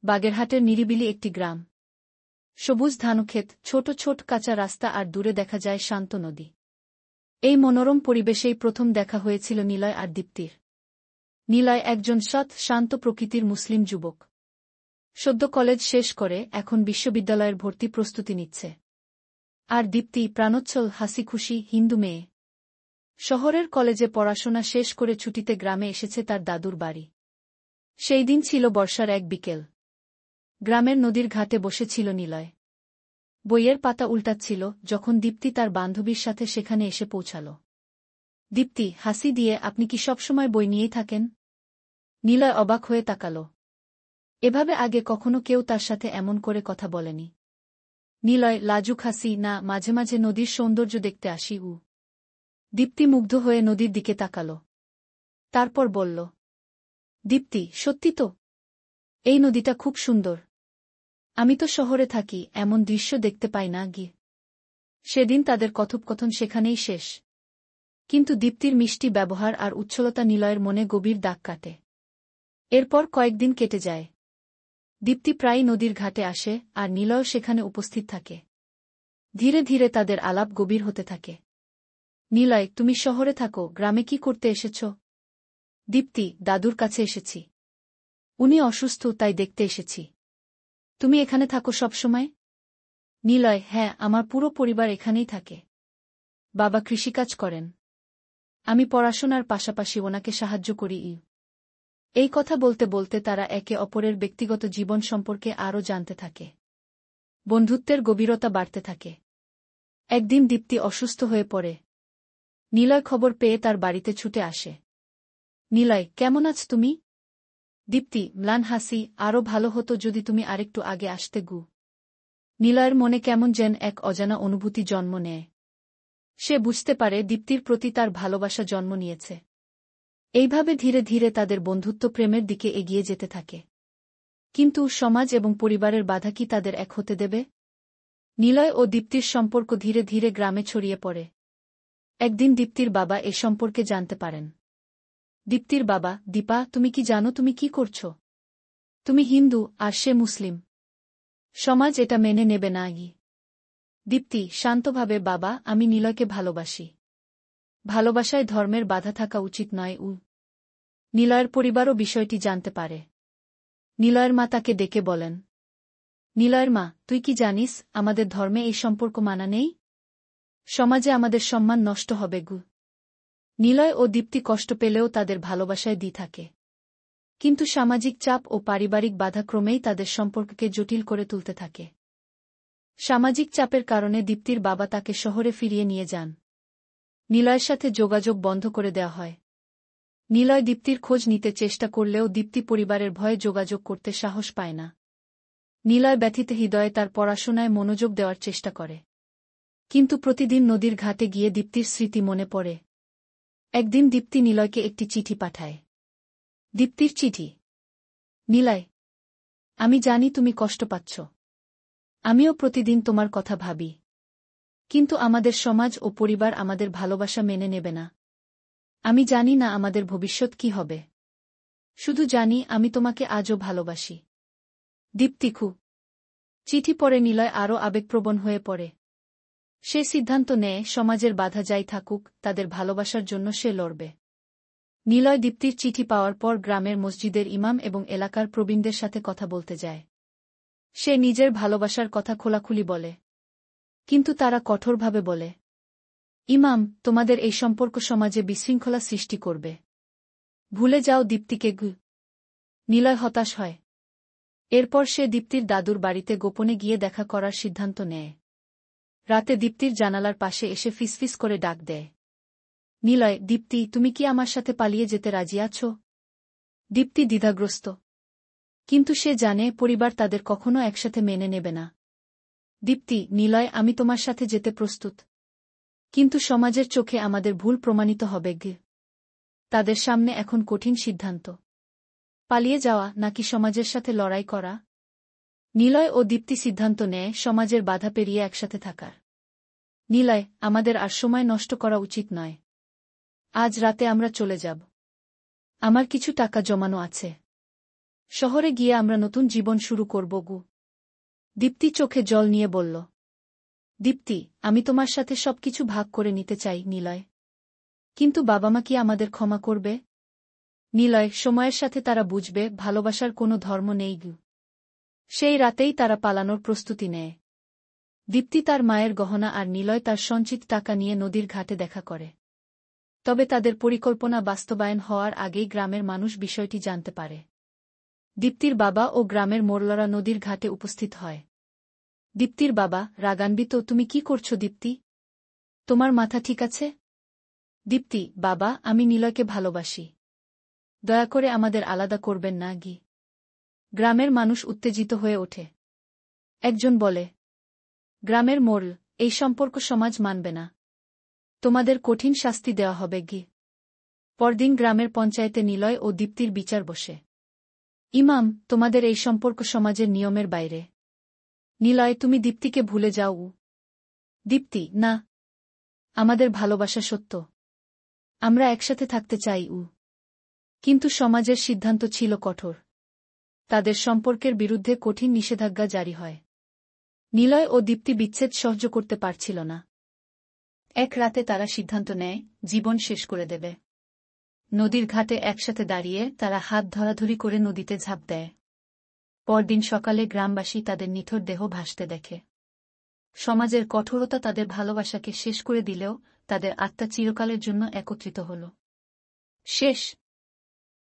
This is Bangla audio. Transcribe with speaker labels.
Speaker 1: বাগেরহাটের নিরিবিলি একটি গ্রাম। সবুজ ধানক্ষেত, ছোট ছোট কাঁচা রাস্তা আর দূরে দেখা যায় শান্ত নদী। এই মনোরম পরিবেশেই প্রথম দেখা হয়েছিল নিলয় আর দীপ্তির। নিলয় একজন সৎ, শান্ত প্রকৃতির মুসলিম যুবক। সদ্য কলেজ শেষ করে এখন বিশ্ববিদ্যালয়ের ভর্তি প্রস্তুতি নিচ্ছে। আর দীপ্তি প্রাণোচ্ছল, হাসিখুশি হিন্দু মেয়ে। শহরের কলেজে পড়াশোনা শেষ করে ছুটিতে গ্রামে এসেছে তার দাদুর বাড়ি। সেই দিন ছিল বর্ষার এক বিকেল। গ্রামের নদীর ঘাটে বসেছিল নিলয়। বইয়ের পাতা উল্টাচ্ছিল যখন দীপ্তি তার বান্ধবীর সাথে সেখানে এসে পৌঁছাল। দীপ্তি হাসি দিয়ে, আপনি কি সবসময় বই নিয়েই থাকেন? নিলয় অবাক হয়ে তাকাল। এভাবে আগে কখনো কেউ তার সাথে এমন করে কথা বলেনি। নিলয় লাজুক হাসি, না, মাঝে মাঝে নদীর সৌন্দর্য দেখতে আসি। দীপ্তি মুগ্ধ হয়ে নদীর দিকে তাকাল। তারপর বলল, দীপ্তি, সত্যি তো? এই নদীটা খুব সুন্দর। আমি তো শহরে থাকি, এমন দৃশ্য দেখতে পাই না গি। সেদিন তাদের কথোপকথন সেখানেই শেষ। কিন্তু দীপ্তির মিষ্টি ব্যবহার আর উচ্ছলতা নিলয়ের মনে গভীর দাগ কাটে। এরপর কয়েকদিন কেটে যায়। দীপ্তি প্রায়ই নদীর ঘাটে আসে আর নিলয়ও সেখানে উপস্থিত থাকে। ধীরে ধীরে তাদের আলাপ গভীর হতে থাকে। নিলয়, তুমি শহরে থাকো, গ্রামে কি করতে এসেছ? দীপ্তি, দাদুর কাছে এসেছি। উনি অসুস্থ, তাই দেখতে এসেছি। তুমি এখানে থাকো সবসময়? নিলয়, হ্যাঁ, আমার পুরো পরিবার এখানেই থাকে। বাবা কৃষিকাজ করেন। আমি পড়াশোনার পাশাপাশি ওনাকে সাহায্য করি। এই কথা বলতে বলতে তারা একে অপরের ব্যক্তিগত জীবন সম্পর্কে আরও জানতে থাকে। বন্ধুত্বের গভীরতা বাড়তে থাকে। একদিন দীপ্তি অসুস্থ হয়ে পড়ে। নিলয় খবর পেয়ে তার বাড়িতে ছুটে আসে। নিলয়, কেমন আছ তুমি? দীপ্তি ম্লান হাসি, আরও ভালো হতো যদি তুমি আরেকটু আগে আসতে গু। নিলয়ের মনে কেমন যেন এক অজানা অনুভূতি জন্ম নেয়। সে বুঝতে পারে দীপ্তির প্রতি তার ভালোবাসা জন্ম নিয়েছে। এইভাবে ধীরে ধীরে তাদের বন্ধুত্ব প্রেমের দিকে এগিয়ে যেতে থাকে। কিন্তু সমাজ এবং পরিবারের বাধা কি তাদের এক হতে দেবে? নিলয় ও দীপ্তির সম্পর্ক ধীরে ধীরে গ্রামে ছড়িয়ে পড়ে। একদিন দীপ্তির বাবা এ সম্পর্কে জানতে পারেন। দীপ্তির বাবা, দীপা, তুমি কি জানো তুমি কি করছ? তুমি হিন্দু আর সে মুসলিম। সমাজ এটা মেনে নেবে না। দীপ্তি শান্তভাবে, বাবা, আমি নিলয়কে ভালোবাসি। ভালোবাসায় ধর্মের বাধা থাকা উচিত নয়। নিলয়ের পরিবারও বিষয়টি জানতে পারে। নিলয়ের মা তাকে ডেকে বলেন, নিলয়ের মা, তুই কি জানিস আমাদের ধর্মে এই সম্পর্ক মানা নেই? সমাজে আমাদের সম্মান নষ্ট হবে। নিলয় ও দীপ্তি কষ্ট পেলেও তাদের ভালোবাসায় দি থাকে। কিন্তু সামাজিক চাপ ও পারিবারিক বাধা ক্রমেই তাদের সম্পর্ককে জটিল করে তুলতে থাকে। সামাজিক চাপের কারণে দীপ্তির বাবা তাকে শহরে ফিরিয়ে নিয়ে যান। নিলয়ের সাথে যোগাযোগ বন্ধ করে দেওয়া হয়। নিলয় দীপ্তির খোঁজ নিতে চেষ্টা করলেও দীপ্তি পরিবারের ভয়ে যোগাযোগ করতে সাহস পায় না। নিলয় ব্যথিত হৃদয়ে তার পড়াশোনায় মনোযোগ দেওয়ার চেষ্টা করে। কিন্তু প্রতিদিন নদীর ঘাটে গিয়ে দীপ্তির স্মৃতি মনে পড়ে। একদিন দীপ্তি নিলয়কে একটি চিঠি পাঠায়। দীপ্তির চিঠি। নিলয়, আমি জানি তুমি কষ্ট পাচ্ছ। আমিও প্রতিদিন তোমার কথা ভাবি। কিন্তু আমাদের সমাজ ও পরিবার আমাদের ভালোবাসা মেনে নেবে না। আমি জানি না আমাদের ভবিষ্যৎ কি হবে। শুধু জানি আমি তোমাকে আজও ভালোবাসি। দীপ্তিখু। চিঠি পড়ে নিলয় আরও আবেগপ্রবণ হয়ে পড়ে। সে সিদ্ধান্ত নেয় সমাজের বাধা যাই থাকুক, তাদের ভালোবাসার জন্য সে লড়বে। নিলয় দীপ্তির চিঠি পাওয়ার পর গ্রামের মসজিদের ইমাম এবং এলাকার প্রবীণদের সাথে কথা বলতে যায়। সে নিজের ভালোবাসার কথা খোলাখুলি বলে। কিন্তু তারা কঠোরভাবে বলে, ইমাম, তোমাদের এই সম্পর্ক সমাজে বিশৃঙ্খলা সৃষ্টি করবে। ভুলে যাও দীপ্তিকে। নিলয় হতাশ হয়। এরপর সে দীপ্তির দাদুর বাড়িতে গোপনে গিয়ে দেখা করার সিদ্ধান্ত নেয়। রাতে দীপ্তির জানালার পাশে এসে ফিসফিস করে ডাক দেয়, নিলয়, দীপ্তি, তুমি কি আমার সাথে পালিয়ে যেতে রাজি আছো? দীপ্তি দ্বিধাগ্রস্ত। কিন্তু সে জানে পরিবার তাদের কখনো একসাথে মেনে নেবে না। দীপ্তি, নিলয়, আমি তোমার সাথে যেতে প্রস্তুত। কিন্তু সমাজের চোখে আমাদের ভুল প্রমাণিত হবে। তাদের সামনে এখন কঠিন সিদ্ধান্ত। পালিয়ে যাওয়া নাকি সমাজের সাথে লড়াই করা? নিলয় ও দীপ্তি সিদ্ধান্ত নেয় সমাজের বাধা পেরিয়ে একসাথে থাকার। নিলয়, আমাদের আর সময় নষ্ট করা উচিত নয়। আজ রাতে আমরা চলে যাব। আমার কিছু টাকা জমানো আছে। শহরে গিয়ে আমরা নতুন জীবন শুরু করব গু। দীপ্তি চোখে জল নিয়ে বলল। দীপ্তি, আমি তোমার সাথে সবকিছু ভাগ করে নিতে চাই নিলয়। কিন্তু বাবা মা কি আমাদের ক্ষমা করবে? নিলয়, সময়ের সাথে তারা বুঝবে ভালোবাসার কোনো ধর্ম নেই গু। সেই রাতেই তারা পালানোর প্রস্তুতি নেয়। দীপ্তি তার মায়ের গহনা আর নিলয় তার সঞ্চিত টাকা নিয়ে নদীর ঘাটে দেখা করে। তবে তাদের পরিকল্পনা বাস্তবায়ন হওয়ার আগেই গ্রামের মানুষ বিষয়টি জানতে পারে। দীপ্তির বাবা ও গ্রামের মোড়লরা নদীর ঘাটে উপস্থিত হয়। দীপ্তির বাবা রাগান্বিত। তুমি কি করছো দীপ্তি? তোমার মাথা ঠিক আছে? দীপ্তি, বাবা, আমি নিলয়কে ভালোবাসি। দয়া করে আমাদের আলাদা করবেন না গি। গ্রামের মানুষ উত্তেজিত হয়ে ওঠে। একজন বলে, গ্রামের মোড়ল, এই সম্পর্ক সমাজ মানবে না। তোমাদের কঠিন শাস্তি দেওয়া হবে গি। পরদিন গ্রামের পঞ্চায়েতে নিলয় ও দীপ্তির বিচার বসে। ইমাম, তোমাদের এই সম্পর্ক সমাজের নিয়মের বাইরে। নিলয়, তুমি দীপ্তিকে ভুলে যাও। দীপ্তি, না, আমাদের ভালোবাসা সত্য। আমরা একসাথে থাকতে চাই। কিন্তু সমাজের সিদ্ধান্ত ছিল কঠোর। তাদের সম্পর্কের বিরুদ্ধে কঠিন নিষেধাজ্ঞা জারি হয়। নিলয় ও দীপ্তি বিচ্ছেদ সহ্য করতে পারছিল না। এক রাতে তারা সিদ্ধান্ত নেয় জীবন শেষ করে দেবে। নদীর ঘাটে একসাথে দাঁড়িয়ে তারা হাত ধরাধরি করে নদীতে ঝাঁপ দেয়। পরদিন সকালে গ্রামবাসী তাদের নিথর দেহ ভাসতে দেখে। সমাজের কঠোরতা তাদের ভালোবাসাকে শেষ করে দিলেও তাদের আত্মা চিরকালের জন্য একত্রিত হল। শেষ।